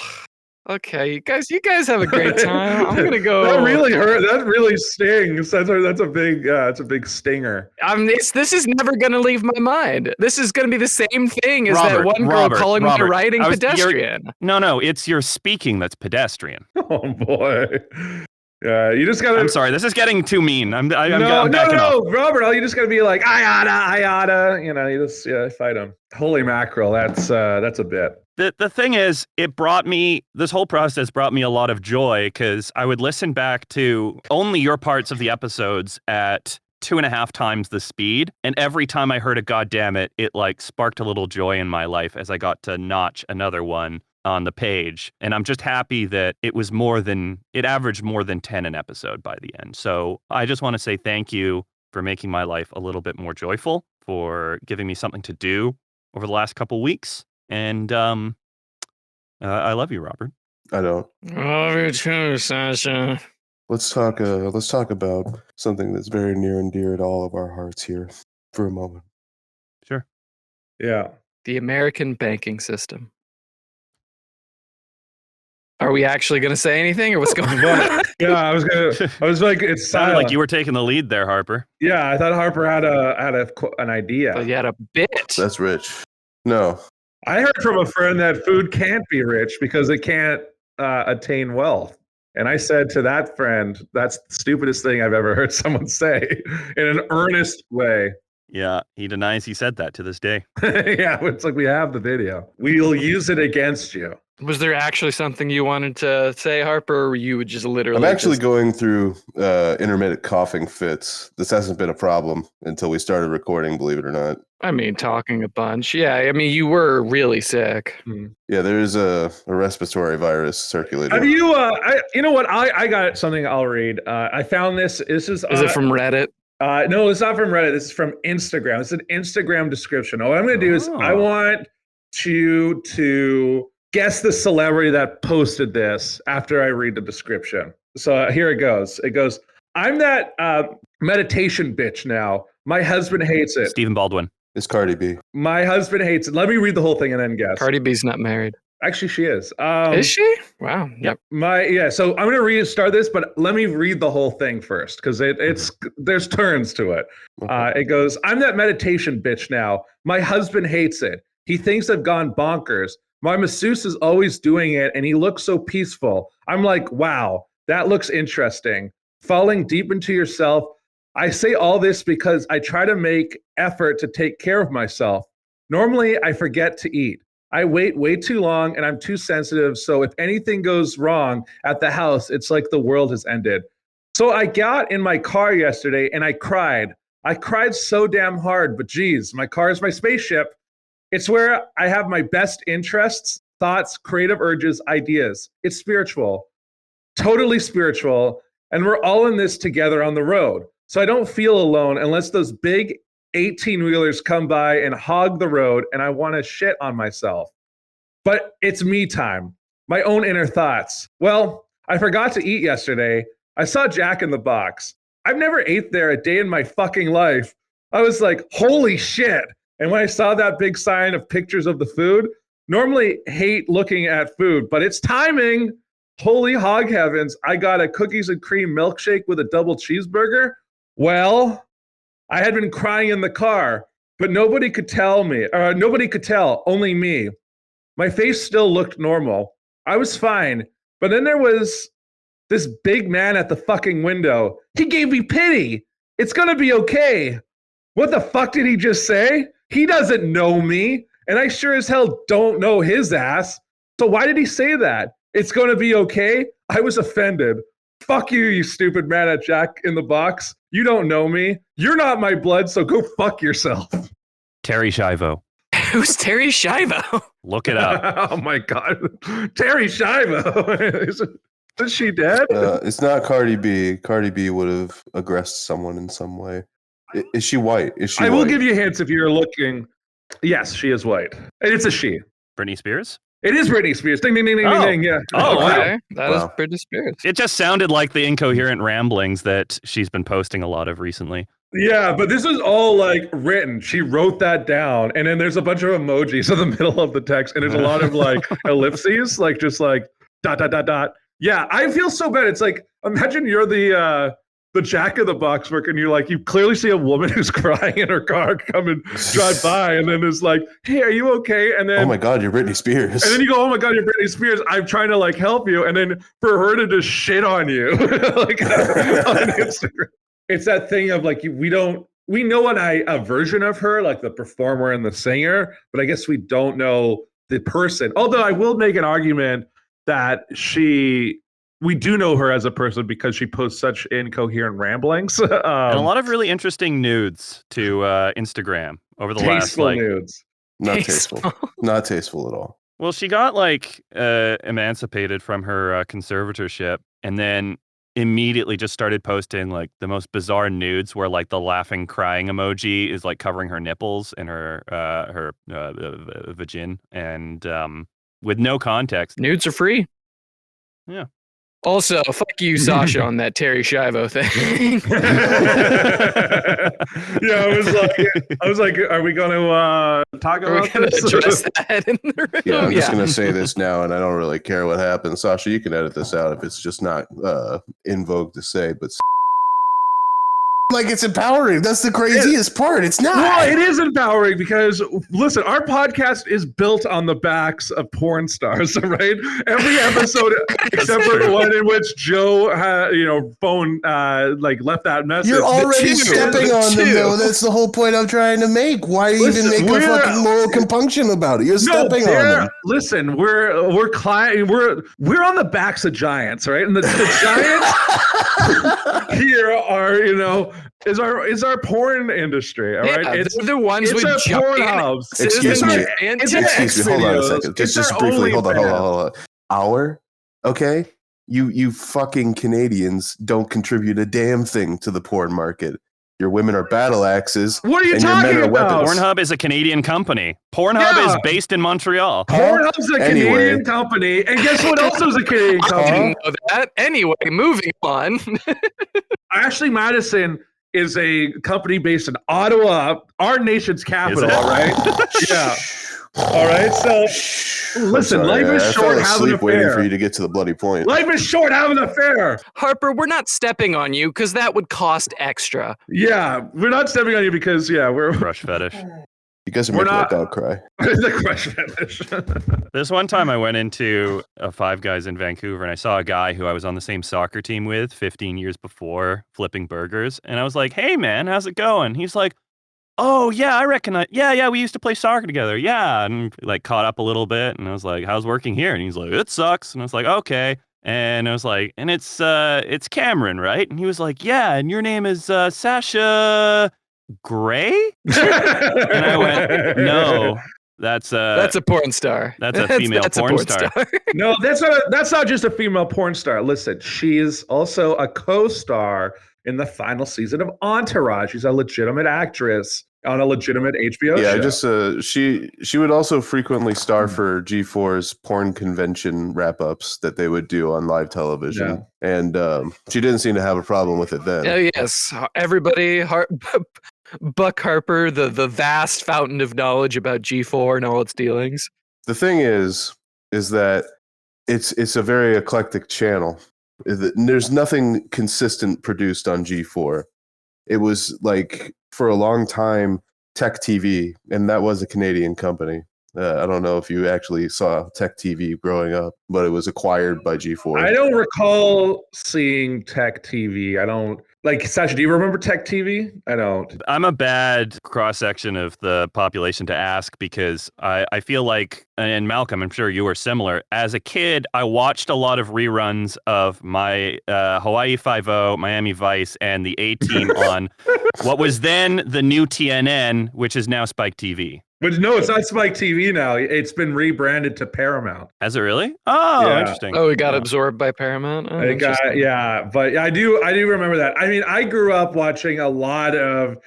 okay. You guys have a great time. I'm gonna go. That really hurt. That really stings. That's a big. It's a big stinger. This is never gonna leave my mind. This is gonna be the same thing as that one girl calling me a writing pedestrian. No, it's your speaking that's pedestrian. Oh boy. Yeah, you just gotta. I'm sorry, this is getting too mean. I'm backing no, off. Robert. You just gotta be like, I oughta. You know, you just fight him. Holy mackerel. That's a bit. The thing is, this whole process brought me a lot of joy because I would listen back to only your parts of the episodes at 2.5 times the speed. And every time I heard a goddammit, it like sparked a little joy in my life as I got to notch another one on the page. And I'm just happy that it averaged more than 10 an episode by the end. So I just want to say thank you for making my life a little bit more joyful, for giving me something to do over the last couple weeks. And I love you, Robert. I don't. Love you too, Sasha. Let's talk about something that's very near and dear to all of our hearts here for a moment. Sure. Yeah. The American banking system. Are we actually going to say anything, or what's going on? Yeah, I was like, it's sounded like you were taking the lead there, Harper. Yeah, I thought Harper had an idea. But you had a bit. That's rich. No. I heard from a friend that food can't be rich because it can't attain wealth. And I said to that friend, that's the stupidest thing I've ever heard someone say in an earnest way. Yeah, he denies he said that to this day. Yeah, it's like we have the video. We'll use it against you. Was there actually something you wanted to say, Harper, or you would just literally... I'm actually going through intermittent coughing fits. This hasn't been a problem until we started recording, believe it or not. I mean, talking a bunch. Yeah, I mean, you were really sick. Yeah, there is a respiratory virus circulating. Have you, you know what? I got something I'll read. I found this. Is it from Reddit? No, it's not from Reddit. This is from Instagram. It's an Instagram description. What I'm going to do is I want you to guess the celebrity that posted this after I read the description. So here it goes. It goes, I'm that meditation bitch now. My husband hates it. Stephen Baldwin. It's Cardi B. My husband hates it. Let me read the whole thing and then guess. Cardi B's not married. Actually, she is. Is she? Wow. Yep. So I'm going to start this, but let me read the whole thing first because there's turns to it. Okay. It goes, I'm that meditation bitch now. My husband hates it. He thinks I've gone bonkers. My masseuse is always doing it, and he looks so peaceful. I'm like, wow, that looks interesting. Falling deep into yourself. I say all this because I try to make effort to take care of myself. Normally, I forget to eat. I wait way too long, and I'm too sensitive. So if anything goes wrong at the house, it's like the world has ended. So I got in my car yesterday, and I cried. I cried so damn hard, but geez, my car is my spaceship. It's where I have my best interests, thoughts, creative urges, ideas. It's spiritual, totally spiritual, and we're all in this together on the road. So I don't feel alone unless those big 18-wheelers come by and hog the road, and I want to shit on myself. But it's me time, my own inner thoughts. Well, I forgot to eat yesterday. I saw Jack in the Box. I've never ate there a day in my fucking life. I was like, holy shit. And when I saw that big sign of pictures of the food, normally hate looking at food, but it's timing. Holy hog heavens. I got a cookies and cream milkshake with a double cheeseburger. Well, I had been crying in the car, but nobody could tell, only me. My face still looked normal. I was fine, but then there was this big man at the fucking window. He gave me pity. It's gonna be okay. What the fuck did he just say? He doesn't know me, and I sure as hell don't know his ass. So why did he say that? It's gonna be okay? I was offended. Fuck you, you stupid man at Jack in the Box. You don't know me. You're not my blood, so go fuck yourself. Terry Schiavo. Who's Terry Schiavo? Look it up. Oh my God. Terry Schiavo. Is she dead? It's not Cardi B. Cardi B would have aggressed someone in some way. Is she white? I will give you hints if you're looking. Yes, she is white. And it's a she. Britney Spears? It is Britney Spears. Ding, ding, ding, ding, ding. Yeah. Oh, wow. Okay. That is Britney Spears. It just sounded like the incoherent ramblings that she's been posting a lot of recently. Yeah, but this is all like written. She wrote that down, and then there's a bunch of emojis in the middle of the text, and there's a lot of like ellipses, like just like dot dot dot dot. Yeah, I feel so bad. It's like, imagine you're the Jack in the Box worker, and you're like, you clearly see a woman who's crying in her car come and drive by, and then it's like, hey, are you okay? And then, oh my God, you're Britney Spears. And then you go, oh my God, you're Britney Spears. I'm trying to like help you, and then for her to just shit on you, like on Instagram. It's that thing of like, we know a version of her, like the performer and the singer, but I guess we don't know the person. Although I will make an argument that we do know her as a person because she posts such incoherent ramblings. And a lot of really interesting nudes to Instagram over the last nudes. Not tasteful. Not tasteful at all. Well, she got like emancipated from her conservatorship, and then immediately just started posting like the most bizarre nudes where like the laughing crying emoji is like covering her nipples and her vagina, and with no context. Nudes are free. Yeah. Also, fuck you, Sasha, on that Terry Schiavo thing. Yeah, I was like, are we going to talk about this? Address that in the room? Yeah, I'm just going to say this now, and I don't really care what happens. Sasha, you can edit this out if it's just not in vogue to say, but like it's empowering. That's the craziest part. It's not. Well, it is empowering because listen, our podcast is built on the backs of porn stars, right? Every episode, except for the one in which Joe, phone like left that message. You're already stepping on them, though. That's the whole point I'm trying to make. Why even make a fucking moral compunction about it? You're stepping on them. Listen, we're on the backs of giants, right? And the giants here are, is our porn industry, all right? It's the ones it's with porn hubs. Excuse me. Hold on a second. Just briefly. Hold on. Okay? You fucking Canadians don't contribute a damn thing to the porn market. Your women are battle axes. What are you talking about? Pornhub is a Canadian company. Pornhub is based in Montreal. Pornhub's a Canadian company. And guess what else is a Canadian company? I didn't know that. Anyway, moving on. Ashley Madison is a company based in Ottawa, our nation's capital, right? Yeah. All right. So listen, life is short. Have an affair. Waiting for you to get to the bloody point. Life is short. Have an affair. Harper, we're not stepping on you because that would cost extra. Yeah, we're not stepping on you because we're brush fetish. You guys are We're making not- that dog cry. The crush fetish. This one time I went into a Five Guys in Vancouver and I saw a guy who I was on the same soccer team with 15 years before flipping burgers. And I was like, hey, man, how's it going? He's like, oh, yeah, I recognize. Yeah, we used to play soccer together. Yeah. And like caught up a little bit. And I was like, how's working here? And he's like, it sucks. And I was like, okay. And I was like, and it's Cameron, right? And he was like, yeah. And your name is Sasha Gray? And I went, no, that's That's a porn star. That's a female porn star. No, that's not just a female porn star. Listen, she is also a co-star in the final season of Entourage. She's a legitimate actress on a legitimate HBO show. Yeah, just she would also frequently star for G4's porn convention wrap-ups that they would do on live television, and she didn't seem to have a problem with it then. Oh yes, everybody. Buck Harper, the vast fountain of knowledge about G4 and all its dealings. The thing is that it's a very eclectic channel. There's nothing consistent produced on G4. It was like for a long time Tech TV, and that was a Canadian company. I don't know if you actually saw Tech TV growing up, but it was acquired by G4. I don't recall seeing Tech TV. I don't. Like, Sasha, do you remember Tech TV? I don't. I'm a bad cross-section of the population to ask because I feel like, and Malcolm, I'm sure you were similar. As a kid, I watched a lot of reruns of my Hawaii Five-0, Miami Vice, and the A-Team on what was then the new TNN, which is now Spike TV. But no, it's not Spike TV now. It's been rebranded to Paramount. Has it really? Oh, Yeah. interesting. Oh, it got absorbed by Paramount. Oh, It got, interesting. but I do remember that. I mean, I grew up watching a lot of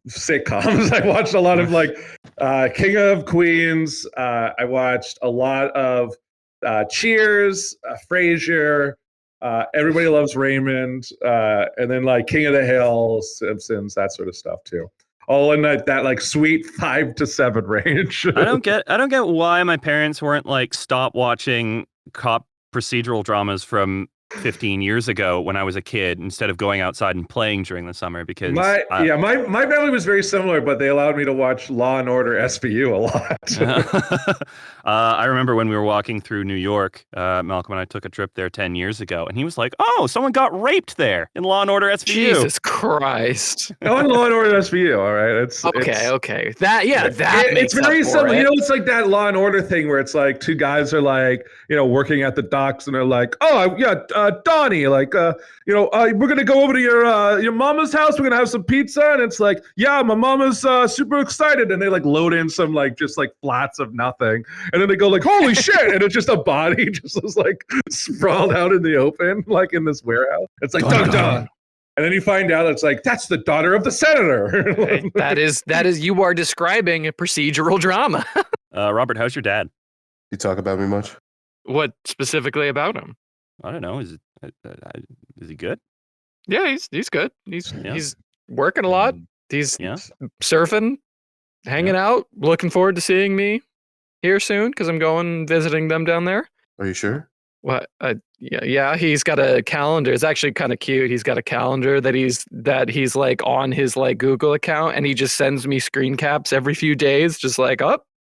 sitcoms. I watched a lot of like King of Queens. I watched a lot of Cheers, Frasier, Everybody Loves Raymond, and then like King of the Hill, Simpsons, that sort of stuff too. All in that like sweet 5 to 7 range. I don't get why my parents weren't like, stop watching cop procedural dramas from 15 years ago when I was a kid instead of going outside and playing during the summer, because my family was very similar, but they allowed me to watch Law and Order SVU a lot. I remember when we were walking through New York, Malcolm and I took a trip there 10 years ago, and he was like, oh, someone got raped there in Law and Order SVU. Jesus Christ. On Law and Order SVU, all right. It's Makes very up for similar. it. You know, it's like that Law and Order thing where it's like two guys are like, you know, working at the docks, and they're like, oh yeah, Donnie, like, we're gonna go over to your mama's house. We're gonna have some pizza, and it's like, yeah, my mama's super excited, and they like load in some like just like flats of nothing, and then they go like, holy shit, and it's just a body just was like sprawled out in the open, like in this warehouse. It's like dun dun. And then you find out it's like, that's the daughter of the senator. That is you are describing a procedural drama. Robert, how's your dad? You talk about me much? What specifically about him? I don't know. Is he good? Yeah, he's good. He's working a lot. He's Yeah. surfing, hanging out, looking forward to seeing me here soon because I'm going visiting them down there. Are you sure? What? Yeah. He's got a calendar. It's actually kind of cute. He's got a calendar that he's like on his like Google account, and he just sends me screen caps every few days, just like,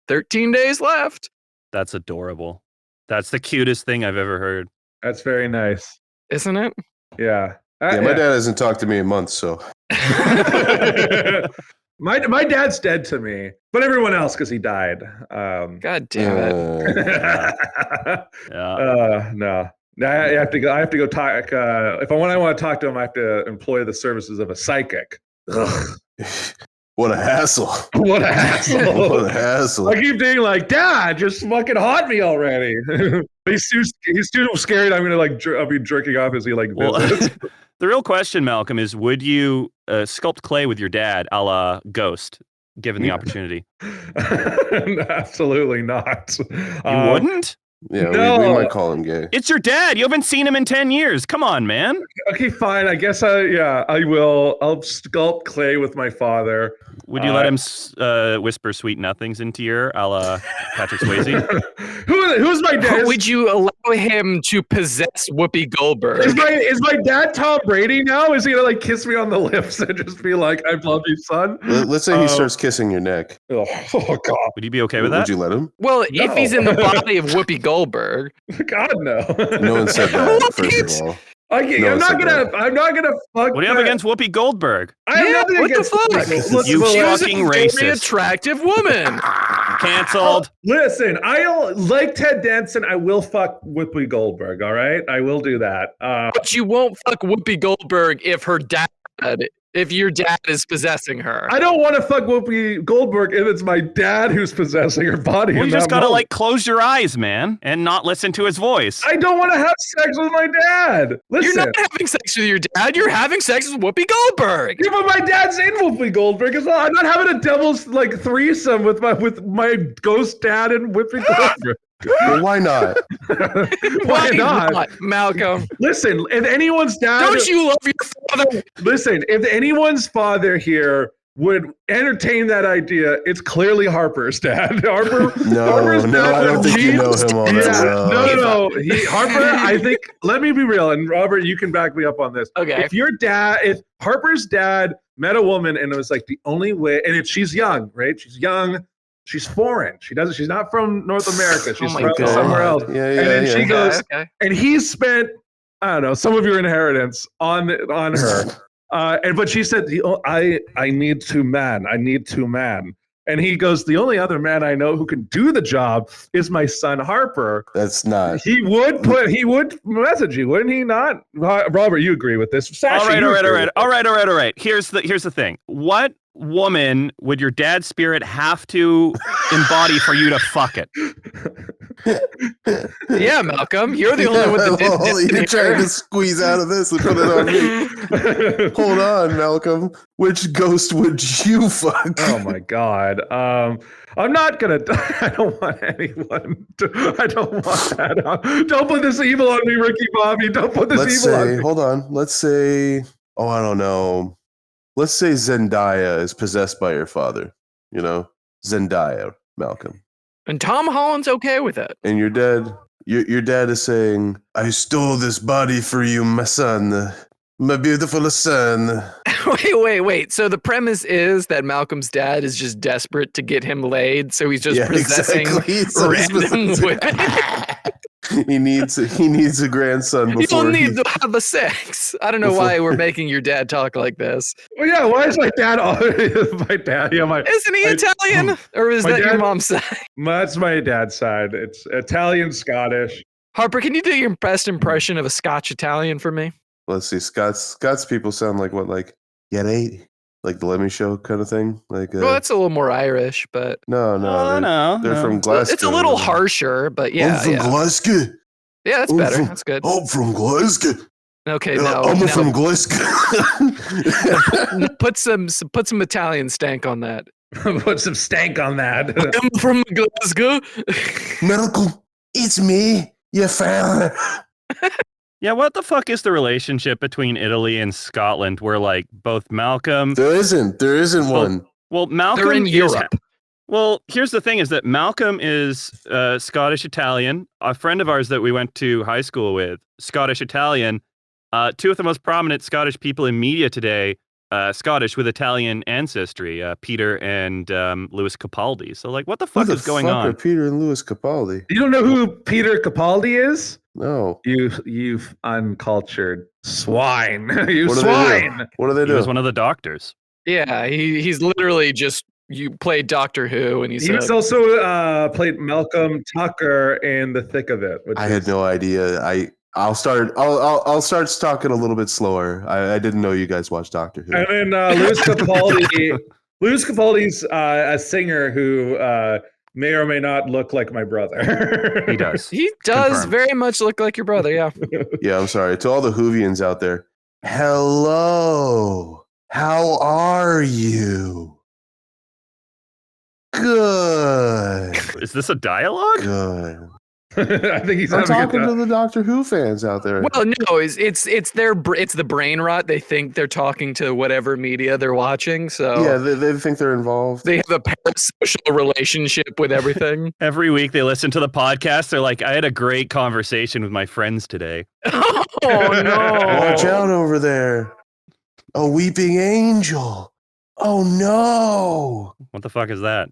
13 days left. That's adorable. That's the cutest thing I've ever heard. That's very nice. Isn't it? Yeah. Yeah, my dad hasn't talked to me in months, so. My dad's dead to me, but everyone else because he died. God damn it. Yeah. No. I have to go talk. If I want to talk to him, I have to employ the services of a psychic. Ugh. What a hassle. What a hassle. What a hassle. I keep being like, Dad, just fucking haunt me already. he's too scared. I'm gonna I'll be jerking off as he visits. The real question, Malcolm, is would you sculpt clay with your dad a la Ghost, given the opportunity? Absolutely not. You wouldn't? Yeah, No. we might call him gay. It's your dad. You haven't seen him in 10 years. Come on, man. Okay, fine. I guess I will. I'll sculpt clay with my father. Would you let him whisper sweet nothings into your a la Patrick Swayze? Who's my dad? Would you allow him to possess Whoopi Goldberg? Is my dad Tom Brady now? Is he gonna like kiss me on the lips and just be like, "I love you, son"? Let's say he starts kissing your neck. Oh God! Would you be okay with that? Would you let him? Well, No. if he's in the body of Whoopi Goldberg, God no! No one said that. First of all, I'm not gonna fuck. What do you have against Whoopi Goldberg? I have nothing what the against fuck? Whoopi. You she was a fucking very racist. attractive woman. Canceled. Listen, I like Ted Danson. I will fuck Whoopi Goldberg. All right, I will do that. But you won't fuck Whoopi Goldberg if your dad is possessing her. I don't want to fuck Whoopi Goldberg if it's my dad who's possessing her body. Well, in you just that gotta moment. like close your eyes, man, and not listen to his voice. I don't want to have sex with my dad. Listen. You're not having sex with your dad. You're having sex with Whoopi Goldberg. Yeah, but my dad's in Whoopi Goldberg as well. I'm not having a devil's like threesome with my ghost dad and Whoopi Goldberg. well, why not? Why not? Malcolm? Listen, if anyone's dad, Don't you love your father? listen, if anyone's father here would entertain that idea, it's clearly Harper's dad. Harper's No, dad I don't think you know him all that well. No. Harper, I think. Let me be real, and Robert, you can back me up on this. Okay. If Harper's dad met a woman and it was like the only way, and if she's young, right? She's young. She's foreign. She's not from North America. She's my from God. somewhere else. Yeah, and then she goes, Okay. and he's spent, I don't know, some of your inheritance on her. But she said, I need two men. I need two men. And he goes, the only other man I know who can do the job is my son Harper. That's not. He would message you, wouldn't he not? Robert, you agree with this? Sasha, All you agree right. Here's the thing. What woman would your dad's spirit have to embody for you to fuck it? Yeah, Malcolm, you're the only one that You're trying to squeeze out of this and put it on me. Hold on, Malcolm. Which ghost would you fuck? Oh my God. I'm not gonna. I don't want anyone. I don't want that. Don't put this evil on me, Ricky Bobby. Don't put this evil on me. Hold on. Let's say. Oh, I don't know. Let's say Zendaya is possessed by your father. You know, Zendaya, Malcolm. And Tom Holland's okay with it. And your dad is saying, "I stole this body for you, my son, my beautiful son." Wait. So the premise is that Malcolm's dad is just desperate to get him laid, so he's just possessing random women. He needs a grandson before You don't need to have the sex. I don't know why we're making your dad talk like this. Well, yeah, why is my dad? My dad, yeah, Isn't he Italian, or is that your mom's side? That's my dad's side. It's Italian, Scottish. Harper, can you do your best impression of a Scotch Italian for me? Let's see. Scots people sound like what, like get eight, like the Lemmy Show kind of thing. Like Well, that's a little more Irish, but no, they're from Glasgow. it's a little harsher, but yeah, I'm from Glasgow. Yeah, that's better. That's good. I'm from Glasgow. Okay, I'm from Glasgow. Put some Italian stank on that. Put some stank on that. I'm from Glasgow. Malcolm, it's me, your father. Yeah, what the fuck is the relationship between Italy and Scotland where like both Malcolm There isn't one. Well, Malcolm They're in Europe. Well, here's the thing is that Malcolm is Scottish Italian. A friend of ours that we went to high school with, Scottish Italian. Two of the most prominent Scottish people in media today, Scottish with Italian ancestry, Peter and Louis Capaldi. So like, what the fuck is going on? Are Peter and Louis Capaldi? You don't know who Peter Capaldi is? No. You uncultured swine. You What do swine. What do they He do? was one of the doctors. Yeah, he's literally just you played Doctor Who, and He was also played Malcolm Tucker in The Thick of It. I had no idea. I'll start talking a little bit slower. I didn't know you guys watched Doctor Who. And then Louis Capaldi. Louis Capaldi's a singer who may or may not look like my brother. He does. He does Confirmed. very much look like your brother. Yeah. Yeah, I'm sorry. To all the Whovians out there, hello. How are you? Good. Is this a dialogue? Good. I think he's I'm having talking to the Doctor Who fans out there. Well, no, it's the brain rot. They think they're talking to whatever media they're watching. So Yeah, they think they're involved. they have a parasocial relationship with everything. Every week they listen to the podcast. They're like, I had a great conversation with my friends today. Oh no! Watch out over there. A weeping angel. Oh no. What the fuck is that?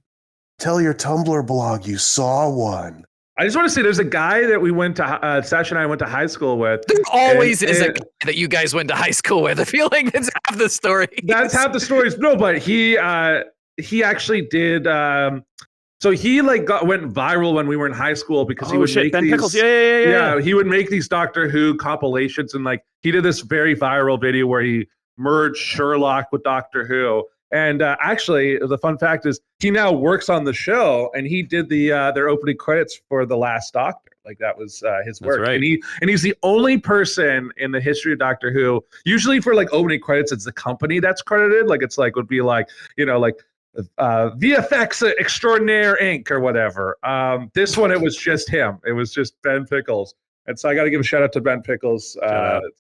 Tell your Tumblr blog you saw one. I just want to say there's a guy that we went to, Sash and I went to high school with. There always is a guy that you guys went to high school with. I feel like that's half the story. That's half the stories. No, but he actually did. So he went viral when we were in high school because he would make Ben these. Pickles. Yeah. He would make these Doctor Who compilations, and like he did this very viral video where he merged Sherlock with Doctor Who. And actually, the fun fact is he now works on the show, and he did their opening credits for The Last Doctor. Like that was his work. That's right. And he's the only person in the history of Doctor Who. Usually for like opening credits, it's the company that's credited. Like it's like would be like VFX Extraordinaire Inc. or whatever. This one it was just him. It was just Ben Pickles. And so I got to give a shout out to Ben Pickles,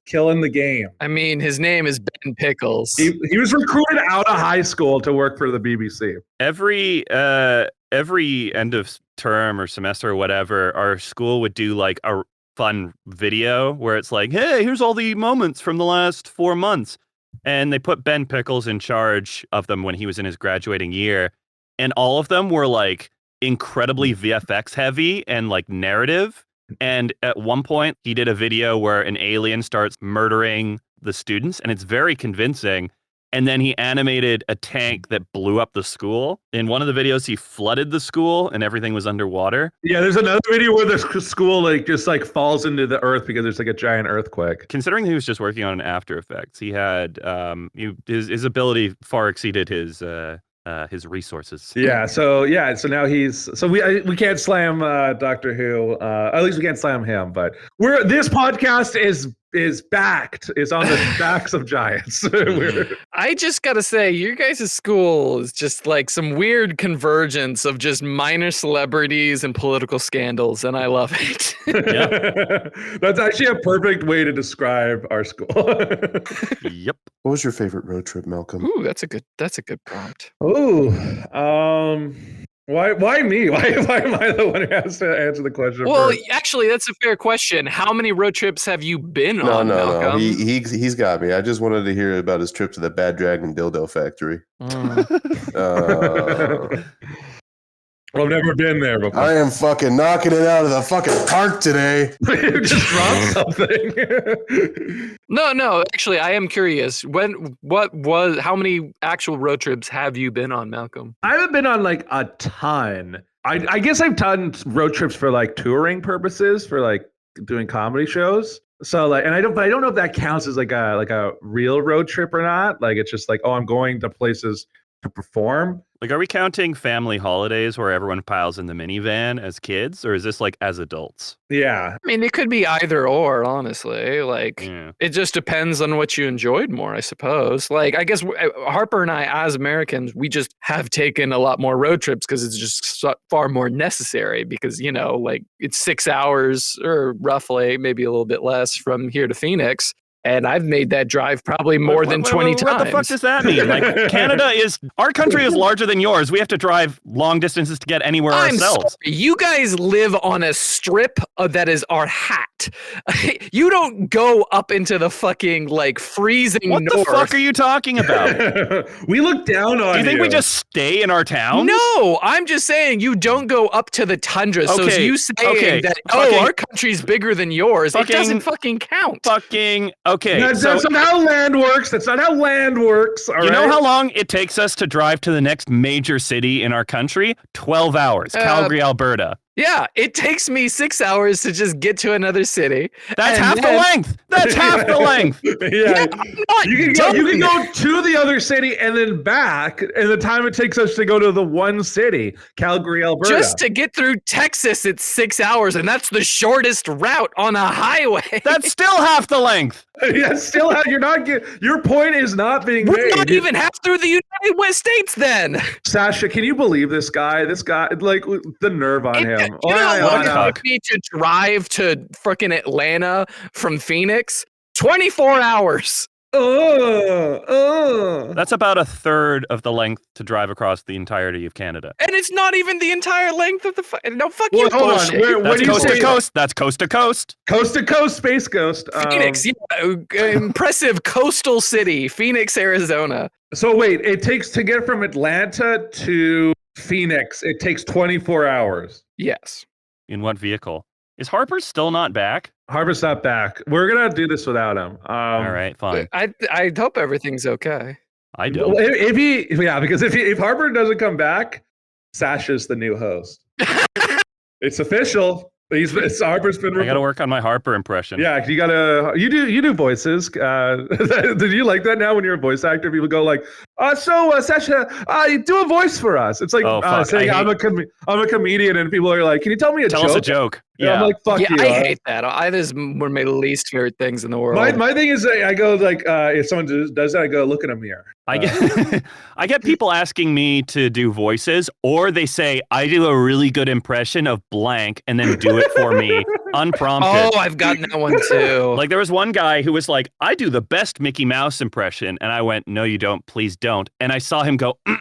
killing the game. I mean, his name is Ben Pickles. He was recruited out of high school to work for the BBC. Every end of term or semester or whatever, our school would do like a fun video where it's like, hey, here's all the moments from the last 4 months. And they put Ben Pickles in charge of them when he was in his graduating year. And all of them were like incredibly VFX heavy and like narrative. And at one point, he did a video where an alien starts murdering the students, and it's very convincing. And then he animated a tank that blew up the school. In one of the videos, he flooded the school, and everything was underwater. Yeah, there's another video where the school just falls into the earth because there's like a giant earthquake. Considering he was just working on After Effects, he had his ability far exceeded his resources. Yeah. So now we can't slam Doctor Who. At least we can't slam him. But this podcast is on the backs of giants. I just gotta say, your guys' school is just like some weird convergence of just minor celebrities and political scandals, and I love it. Yeah. That's actually a perfect way to describe our school. Yep. What was your favorite road trip, Malcolm? Ooh, that's a good prompt. Ooh, why me? Why am I the one who has to answer the question? Well, first? actually, that's a fair question. How many road trips have you been on? No. He's got me. I just wanted to hear about his trip to the Bad Dragon Dildo Factory. I've never been there before. I am fucking knocking it out of the fucking park today. You just dropped something. No. Actually, I am curious. How many actual road trips have you been on, Malcolm? I haven't been on like a ton. I guess I've done road trips for like touring purposes, for like doing comedy shows. So like, and I don't know if that counts as like a real road trip or not. Like it's just like, oh, I'm going to places to perform. Like, are we counting family holidays where everyone piles in the minivan as kids, or is this like as adults? Yeah. I mean, it could be either or, honestly. Like, It just depends on what you enjoyed more, I suppose. Like, I guess Harper and I, as Americans, we just have taken a lot more road trips because it's just far more necessary because, like, it's 6 hours or roughly, maybe a little bit less from here to Phoenix. And I've made that drive probably more than 20 times. What the fuck does that mean? Like, our country is larger than yours. We have to drive long distances to get anywhere ourselves. Sorry. You guys live on a strip that is our hat. You don't go up into the fucking like freezing north. What the fuck are you talking about? We look down on you. Do you think we just stay in our town? No, I'm just saying you don't go up to the tundra. So you saying that, our country's bigger than yours, it doesn't fucking count. Okay. That's not how land works. That's not how land works. All right? Know how long it takes us to drive to the next major city in our country? 12 hours. Calgary, Alberta. Yeah, it takes me 6 hours to just get to another city. That's half the length. That's half the length. Yeah, you can go to the other city and then back, and the time it takes us to go to the one city, Calgary, Alberta. Just to get through Texas, it's 6 hours, and that's the shortest route on a highway. That's still half the length. Yeah, still you're not your point is not being We're made. not even half through the United States then. Sasha, can you believe this guy? This guy, like the nerve on him. him. You know how long Ayana. it took me to drive to freaking Atlanta from Phoenix? 24 hours. That's about a third of the length to drive across the entirety of Canada. And it's not even the entire length of the. No, fuck Well, you. hold on. Bullshit. Where That's do you coast say? to coast. That's coast to coast. Coast to coast, Space Ghost. Phoenix, impressive coastal city, Phoenix, Arizona. So wait, it takes to get from Atlanta to Phoenix. It takes 24 hours. Yes. In what vehicle? Is Harper still not back? Harper's not back. We're gonna do this without him. All right, fine. I hope everything's okay. I don't. Because if Harper doesn't come back, Sasha's the new host. It's official. Harper's been. I got to work on my Harper impression. Yeah, you do voices. Did you like that? Now when you're a voice actor, people go like, Sasha, do a voice for us. It's like saying I'm a comedian, and people are like, can you tell me a joke? Tell us a joke. Yeah, I'm like, fuck you. I hate that. That is one of my least favorite things in the world. My thing is, I go like, if someone does that, I go look in a mirror. I get people asking me to do voices, or they say I do a really good impression of blank, and then do it for me unprompted. Oh, I've gotten that one too. Like there was one guy who was like, I do the best Mickey Mouse impression, and I went, no, you don't. Please don't. And I saw him go, oh,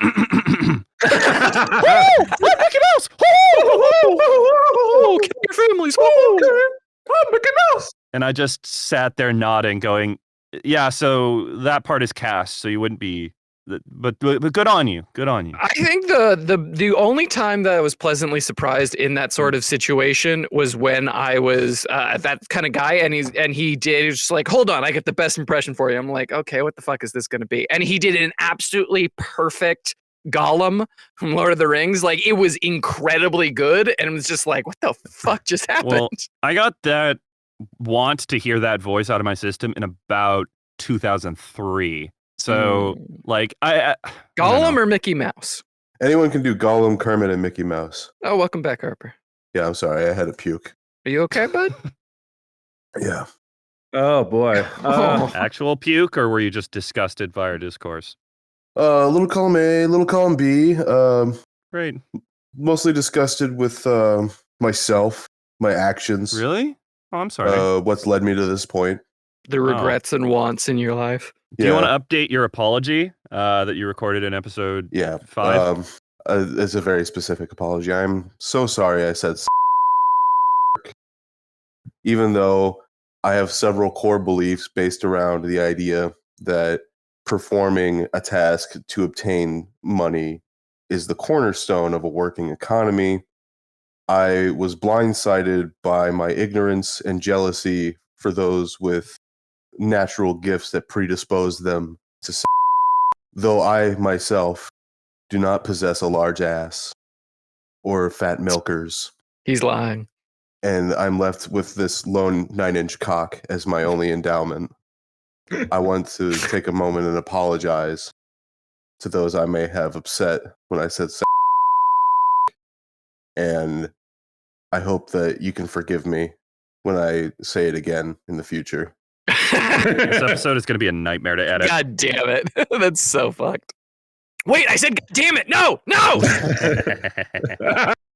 Mickey Mouse! Oh, kill your families! Oh, Mickey Mouse! And I just sat there nodding, going, yeah, so that part is cast, so you wouldn't be, but good on you. Good on you. I think the only time that I was pleasantly surprised in that sort of situation was when I was that kind of guy, and he was just like, hold on, I get the best impression for you. I'm like, okay, what the fuck is this going to be? And he did an absolutely perfect Gollum from Lord of the Rings. Like, it was incredibly good, and it was just like, what the fuck just happened? Well, I got that want to hear that voice out of my system in about 2003. So, like, I Gollum or Mickey Mouse? Anyone can do Gollum, Kermit, and Mickey Mouse. Oh, welcome back, Harper. Yeah, I'm sorry. I had a puke. Are you okay, bud? Yeah. Oh boy. Actual puke, or were you just disgusted by our discourse? Little column A, little column B. Great. Mostly disgusted with myself, my actions. Really? Oh, I'm sorry. What's led me to this point. The regrets and wants in your life. Do you want to update your apology that you recorded in episode 5? It's a very specific apology. I'm so sorry I said even though I have several core beliefs based around the idea that performing a task to obtain money is the cornerstone of a working economy. I was blindsided by my ignorance and jealousy for those with natural gifts that predispose them to sex. Though I myself do not possess a large ass or fat milkers. He's lying. And I'm left with this lone 9-inch cock as my only endowment. I want to take a moment and apologize to those I may have upset when I said sex. And I hope that you can forgive me when I say it again in the future. This episode is going to be a nightmare to edit. God damn it. That's so fucked. Wait, I said, God damn it. No.